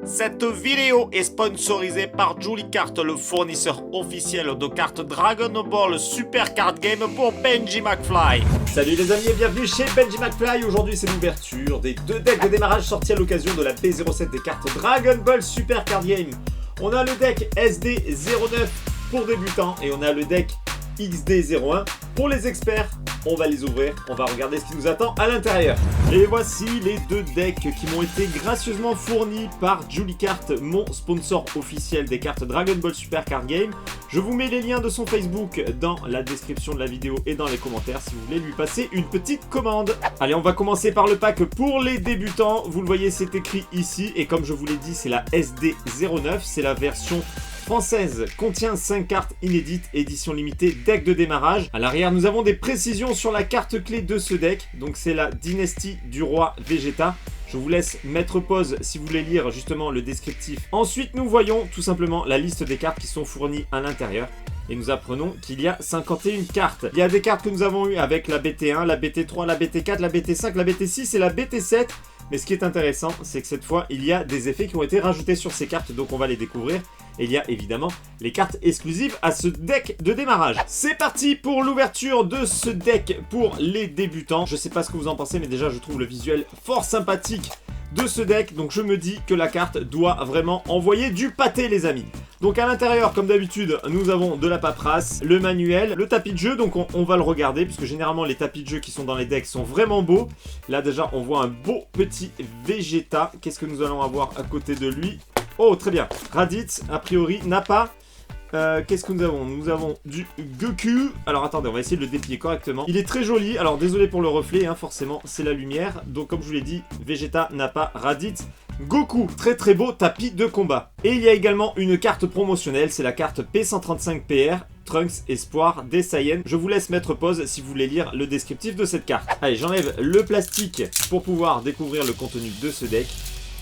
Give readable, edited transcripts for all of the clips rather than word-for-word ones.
Cette vidéo est sponsorisée par Julicart, le fournisseur officiel de cartes Dragon Ball Super Card Game pour Benji McFly. Salut les amis et bienvenue chez Benji McFly. Aujourd'hui c'est l'ouverture des deux decks de démarrage sortis à l'occasion de la B07 des cartes Dragon Ball Super Card Game. On a le deck SD09 pour débutants et on a le deck XD01 pour les experts. On va les ouvrir, on va regarder ce qui nous attend à l'intérieur. Et voici les deux decks qui m'ont été gracieusement fournis par Julicart, mon sponsor officiel des cartes Dragon Ball Super Card Game. Je vous mets les liens de son Facebook dans la description de la vidéo et dans les commentaires si vous voulez lui passer une petite commande. Allez, on va commencer par le pack pour les débutants. Vous le voyez, c'est écrit ici et comme je vous l'ai dit, c'est la SD09, c'est la version française, contient 5 cartes inédites, édition limitée, deck de démarrage. À l'arrière, nous avons des précisions sur la carte clé de ce deck. Donc c'est la dynastie du roi Vegeta. Je vous laisse mettre pause si vous voulez lire justement le descriptif. Ensuite, nous voyons tout simplement la liste des cartes qui sont fournies à l'intérieur. Et nous apprenons qu'il y a 51 cartes. Il y a des cartes que nous avons eues avec la BT1, la BT3, la BT4, la BT5, la BT6 et la BT7. Mais ce qui est intéressant, c'est que cette fois, il y a des effets qui ont été rajoutés sur ces cartes. Donc on va les découvrir. Et il y a évidemment les cartes exclusives à ce deck de démarrage. C'est parti pour l'ouverture de ce deck pour les débutants. Je sais pas ce que vous en pensez, mais déjà je trouve le visuel fort sympathique de ce deck. Donc je me dis que la carte doit vraiment envoyer du pâté les amis. Donc à l'intérieur, comme d'habitude, nous avons de la paperasse, le manuel, le tapis de jeu. Donc on va le regarder, puisque généralement les tapis de jeu qui sont dans les decks sont vraiment beaux. Là déjà on voit un beau petit Vegeta. Qu'est-ce que nous allons avoir à côté de lui ? Oh, très bien. Raditz, a priori, Nappa. Qu'est-ce que nous avons ? Nous avons du Goku. Alors, attendez, on va essayer de le déplier correctement. Il est très joli. Alors, désolé pour le reflet, hein, forcément, c'est la lumière. Donc, comme je vous l'ai dit, Vegeta, Nappa, Raditz, Goku. Très, très beau tapis de combat. Et il y a également une carte promotionnelle. C'est la carte P135PR. Trunks Espoir des Saiyans. Je vous laisse mettre pause si vous voulez lire le descriptif de cette carte. Allez, j'enlève le plastique pour pouvoir découvrir le contenu de ce deck.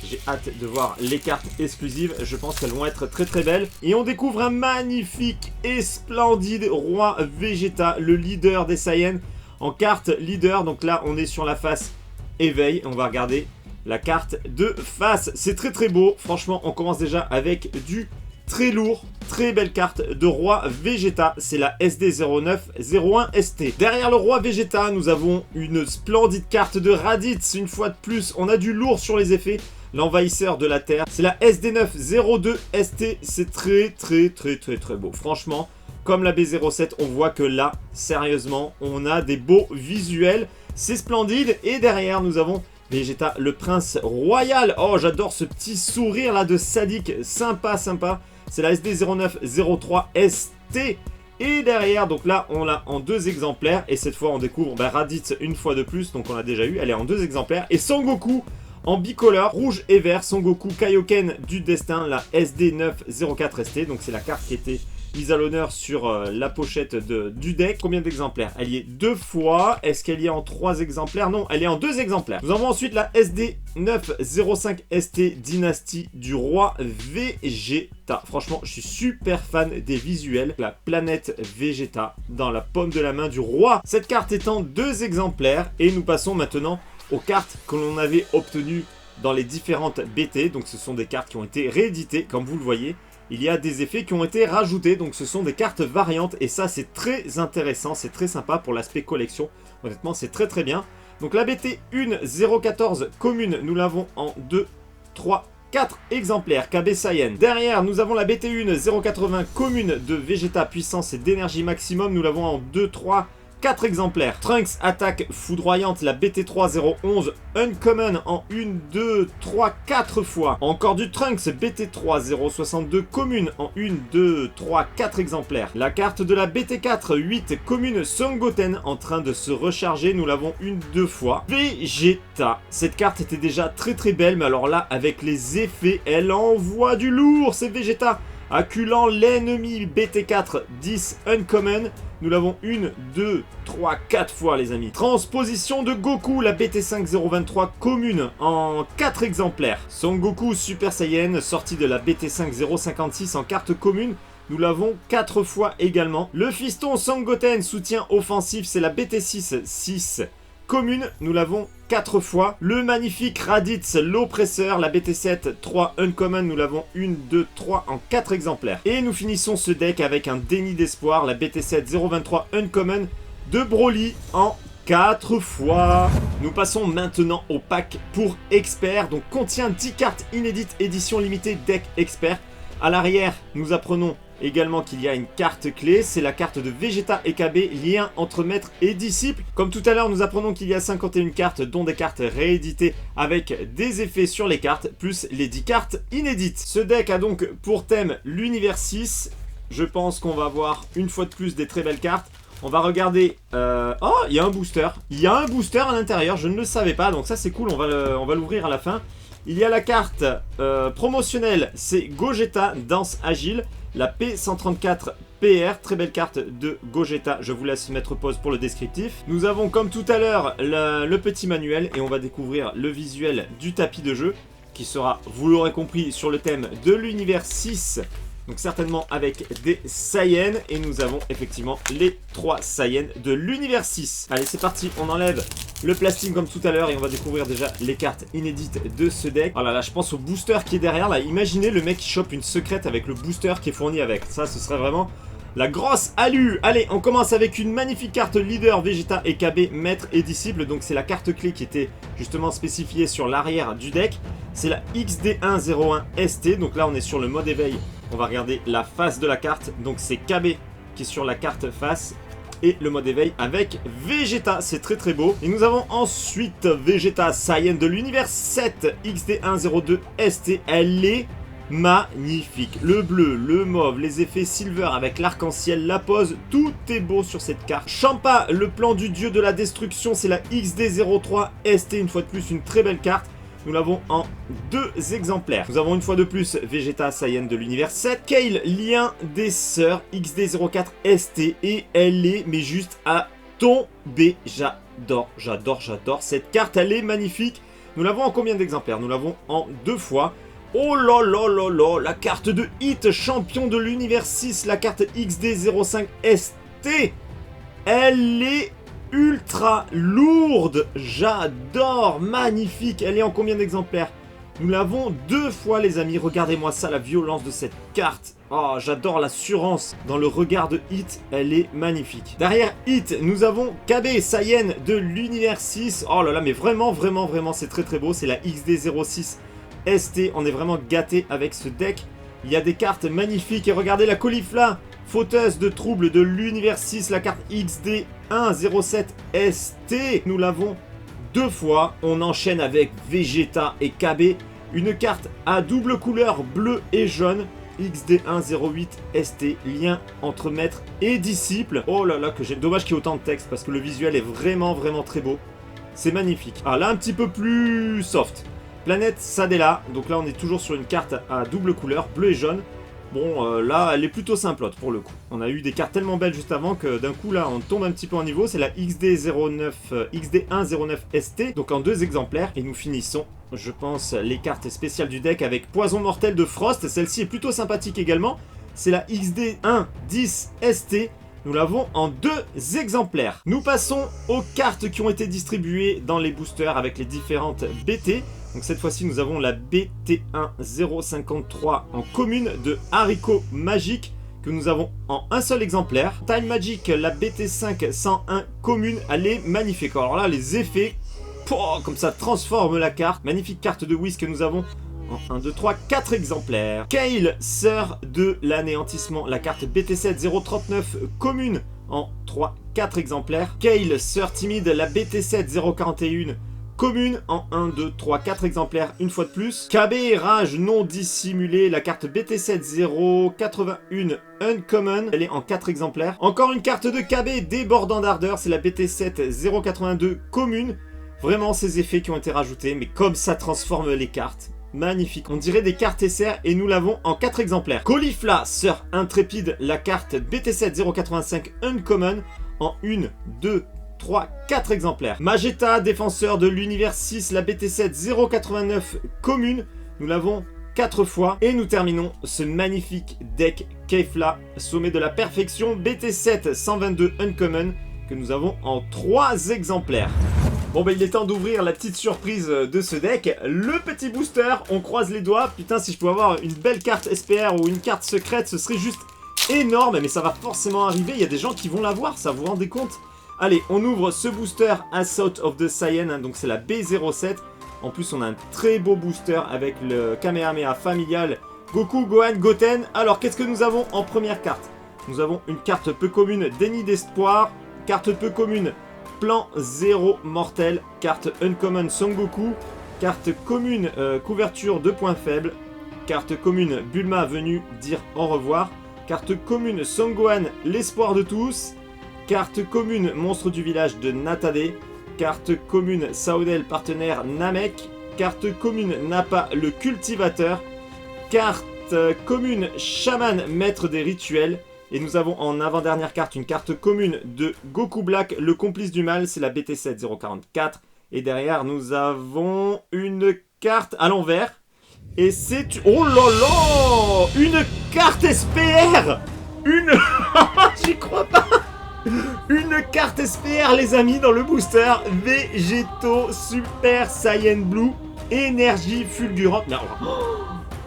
J'ai hâte de voir les cartes exclusives, je pense qu'elles vont être très très belles. Et on découvre un magnifique et splendide roi Vegeta, le leader des Saiyans, en carte leader. Donc là on est sur la face éveil, on va regarder la carte de face. C'est très très beau, franchement on commence déjà avec du très lourd. Très belle carte de roi Vegeta, c'est la SD0901 ST. Derrière le roi Vegeta, nous avons une splendide carte de Raditz. Une fois de plus, on a du lourd sur les effets. L'envahisseur de la Terre, c'est la SD902 ST. C'est très très très très très beau. Franchement, comme la B07, on voit que là, sérieusement, on a des beaux visuels. C'est splendide. Et derrière, nous avons Vegeta, le prince royal. Oh, j'adore ce petit sourire là de sadique. Sympa, sympa. C'est la SD0903 ST. Et derrière, donc là, on l'a en 2 exemplaires. Et cette fois, on découvre Raditz une fois de plus. Donc, on l'a déjà eu. Elle est en 2 exemplaires. Et Son Goku en bicolore, rouge et vert. Son Goku Kaioken du destin, la SD904 ST. Donc, c'est la carte qui était mise à l'honneur sur la pochette du deck. Combien d'exemplaires? Elle y est 2 fois. Est-ce qu'elle y est en 3 exemplaires? Non, elle est en 2 exemplaires. Nous avons ensuite la SD905 ST Dynastie du roi Vegeta. Franchement, je suis super fan des visuels. La planète Vegeta dans la paume de la main du roi. Cette carte est en 2 exemplaires. Et nous passons maintenant aux cartes que l'on avait obtenues dans les différentes BT. Donc ce sont des cartes qui ont été rééditées, comme vous le voyez. Il y a des effets qui ont été rajoutés, donc ce sont des cartes variantes et ça c'est très intéressant, c'est très sympa pour l'aspect collection. Honnêtement c'est très très bien. Donc la BT1 014 commune, nous l'avons en 2, 3, 4 exemplaires KB Saiyan. Derrière nous avons la BT1 080 commune de Vegeta puissance et d'énergie maximum, nous l'avons en 2, 3, 4 exemplaires. Trunks attaque foudroyante, la BT3 011 uncommon en 1, 2, 3, 4 fois. Encore du Trunks BT3 062 commune en 1, 2, 3, 4 exemplaires. La carte de la BT4 8 commune Son Goten en train de se recharger, nous l'avons 1, 2 fois. Vegeta, cette carte était déjà très très belle, mais alors là avec les effets, elle envoie du lourd, c'est Vegeta. Acculant l'ennemi BT4 10 uncommon. Nous l'avons 1, 2, 3, 4 fois les amis. Transposition de Goku, la BT5 023 commune en 4 exemplaires. Son Goku Super Saiyan, sorti de la BT5 056 en carte commune. Nous l'avons 4 fois également. Le fiston Son Goten, soutien offensif, c'est la BT6 6 commune, nous l'avons 4 fois. Le magnifique Raditz, l'oppresseur, la BT7 3 uncommon, nous l'avons 1, 2, 3 en 4 exemplaires. Et nous finissons ce deck avec un déni d'espoir, la BT7 023 uncommon de Broly en 4 fois. Nous passons maintenant au pack pour expert, donc contient 10 cartes inédites édition limitée deck expert. À l'arrière, nous apprenons également qu'il y a une carte clé, c'est la carte de Vegeta et KB, lien entre maître et disciple. Comme tout à l'heure, nous apprenons qu'il y a 51 cartes, dont des cartes rééditées avec des effets sur les cartes, plus les 10 cartes inédites. Ce deck a donc pour thème l'univers 6. Je pense qu'on va voir une fois de plus des très belles cartes. On va regarder... Oh, il y a un booster. Il y a un booster à l'intérieur, je ne le savais pas, donc ça c'est cool, on va l'ouvrir à la fin. Il y a la carte promotionnelle, c'est Gogeta, danse agile. La P134 PR, très belle carte de Gogeta. Je vous laisse mettre pause pour le descriptif. Nous avons comme tout à l'heure le petit manuel et on va découvrir le visuel du tapis de jeu qui sera, vous l'aurez compris, sur le thème de l'univers 6. Donc certainement avec des Saiyans. Et nous avons effectivement les 3 Saiyans de l'univers 6. Allez, c'est parti, on enlève le plastique comme tout à l'heure et on va découvrir déjà les cartes inédites de ce deck. Oh là là, je pense au booster qui est derrière là. Imaginez le mec qui chope une secrète avec le booster qui est fourni avec. Ça, ce serait vraiment la grosse alu. Allez, on commence avec une magnifique carte leader Vegeta et KB, maître et disciple. Donc c'est la carte clé qui était justement spécifiée sur l'arrière du deck. C'est la XD101 ST. Donc là, on est sur le mode éveil. On va regarder la face de la carte. Donc c'est KB qui est sur la carte face. Et le mode éveil avec Vegeta, c'est très très beau. Et nous avons ensuite Vegeta Saiyan de l'univers 7 XD102 ST. Elle est magnifique. Le bleu, le mauve, les effets silver avec l'arc-en-ciel, la pose, tout est beau sur cette carte. Champa, le plan du dieu de la destruction, c'est la XD03 ST. Une fois de plus, une très belle carte. Nous l'avons en 2 exemplaires. Nous avons une fois de plus Vegeta Saiyan de l'univers 7. Kale, lien des sœurs, XD04 ST. Et elle est, mais juste à tomber. J'adore, j'adore, j'adore. Cette carte, elle est magnifique. Nous l'avons en combien d'exemplaires? Nous l'avons en 2 fois. Oh là là là là, la carte de Hit, champion de l'univers 6, la carte XD05 ST. Elle est ultra lourde, j'adore, magnifique. Elle est en combien d'exemplaires? Nous l'avons 2 fois les amis, regardez-moi ça, la violence de cette carte. Oh, j'adore l'assurance dans le regard de Hit, elle est magnifique. Derrière Hit, nous avons KB Saiyan de l'univers 6. Oh là là, mais vraiment, vraiment, vraiment, c'est très très beau. C'est la XD06 ST, on est vraiment gâté avec ce deck. Il y a des cartes magnifiques et regardez la Caulifla, fauteuse de troubles de l'univers 6, la carte XD107 ST. Nous l'avons 2 fois. On enchaîne avec Vegeta et KB, une carte à double couleur bleu et jaune. XD108 ST, lien entre maître et disciple. Oh là là, que j'ai. Dommage qu'il y ait autant de texte parce que le visuel est vraiment, vraiment très beau. C'est magnifique. Ah là, un petit peu plus soft. Planète Sadela, donc là on est toujours sur une carte à double couleur, bleu et jaune. Bon, là elle est plutôt simplote pour le coup. On a eu des cartes tellement belles juste avant que d'un coup là on tombe un petit peu en niveau. C'est la XD109 ST, donc en 2 exemplaires. Et nous finissons, je pense, les cartes spéciales du deck avec Poison Mortel de Frost. Celle-ci est plutôt sympathique également. C'est la XD110 ST. Nous l'avons en 2 exemplaires. Nous passons aux cartes qui ont été distribuées dans les boosters avec les différentes BT. Donc cette fois-ci, nous avons la BT1053 en commune de Haricot Magique que nous avons en un seul exemplaire. Time Magic, la BT501 commune, elle est magnifique. Alors là, les effets, comme ça transforme la carte. Magnifique carte de Whis que nous avons en 1, 2, 3, 4 exemplaires. Kale, sœur de l'anéantissement, la carte BT7039 commune en 3, 4 exemplaires. Kale, sœur timide, la BT7041 commune en 1, 2, 3, 4 exemplaires une fois de plus. KB, rage non dissimulée, la carte BT7081 uncommon, elle est en 4 exemplaires. Encore une carte de KB débordant d'ardeur, c'est la BT7082 commune. Vraiment ces effets qui ont été rajoutés, mais comme ça transforme les cartes. Magnifique, on dirait des cartes SR et nous l'avons en 4 exemplaires. Caulifla, sœur intrépide, la carte BT7085 uncommon en 1, 2, 3, 4 exemplaires. Mageta, défenseur de l'univers 6, la BT7089 commune, nous l'avons 4 fois. Et nous terminons ce magnifique deck Kefla, sommet de la perfection, BT7 122 uncommon, que nous avons en 3 exemplaires. Bon bah il est temps d'ouvrir la petite surprise de ce deck, le petit booster, on croise les doigts. Putain, si je pouvais avoir une belle carte SPR ou une carte secrète, ce serait juste énorme, mais ça va forcément arriver, il y a des gens qui vont l'avoir, ça vous rendez compte? Allez, on ouvre ce booster Assault of the Saiyan, hein, donc c'est la B07. En plus on a un très beau booster avec le Kamehameha familial, Goku, Gohan, Goten. Alors qu'est-ce que nous avons en première carte? Nous avons une carte peu commune, Déni d'Espoir, carte peu commune, Plan 0 Mortel, carte Uncommon Son Goku, carte commune Couverture de points faibles, carte commune Bulma venu dire au revoir, carte commune Son Gohan l'espoir de tous, carte commune Monstre du village de Natade, carte commune Saodel partenaire Namek, carte commune Nappa le cultivateur, carte commune Shaman maître des rituels. Et nous avons en avant-dernière carte une carte commune de Goku Black, le complice du mal, c'est la BT7 044. Et derrière, nous avons une carte à l'envers. Et c'est... Oh là là! Une carte SPR! J'y crois pas! Une carte SPR, les amis, dans le booster. Végétaux Super Saiyan Blue, énergie fulgurante. Non.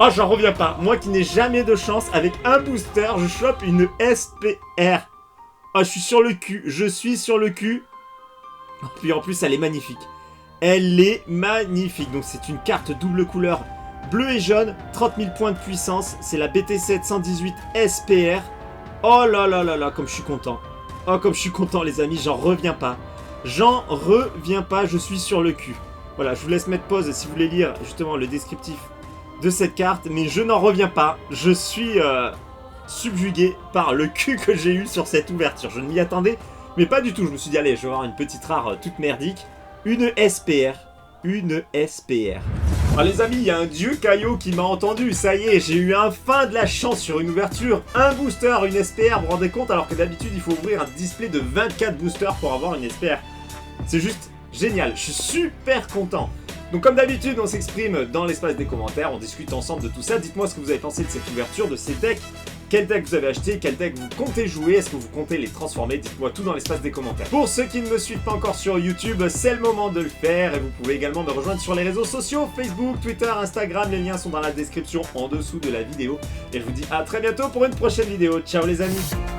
Oh, j'en reviens pas. Moi qui n'ai jamais de chance, avec un booster, je chope une SPR. Oh, je suis sur le cul. Je suis sur le cul. Puis en plus, elle est magnifique. Elle est magnifique. Donc c'est une carte double couleur bleu et jaune. 30 000 points de puissance. C'est la BT7 118 SPR. Oh là là là là, comme je suis content. Oh, comme je suis content, les amis. J'en reviens pas. J'en reviens pas. Je suis sur le cul. Voilà, je vous laisse mettre pause si vous voulez lire justement le descriptif de cette carte, mais je n'en reviens pas. Je suis subjugué par le cul que j'ai eu sur cette ouverture. Je ne m'y attendais, mais pas du tout. Je me suis dit, allez, je vais avoir une petite rare toute merdique. Une SPR. Une SPR. Ah les amis, il y a un dieu Caillot qui m'a entendu. Ça y est, j'ai eu enfin de la chance sur une ouverture. Un booster, une SPR, vous vous rendez compte? Alors que d'habitude, il faut ouvrir un display de 24 boosters pour avoir une SPR. C'est juste génial. Je suis super content. Donc comme d'habitude, on s'exprime dans l'espace des commentaires, on discute ensemble de tout ça. Dites-moi ce que vous avez pensé de cette ouverture, de ces decks. Quel deck vous avez acheté, quel deck vous comptez jouer, est-ce que vous comptez les transformer? Dites-moi tout dans l'espace des commentaires. Pour ceux qui ne me suivent pas encore sur YouTube, c'est le moment de le faire. Et vous pouvez également me rejoindre sur les réseaux sociaux, Facebook, Twitter, Instagram. Les liens sont dans la description en dessous de la vidéo. Et je vous dis à très bientôt pour une prochaine vidéo. Ciao les amis!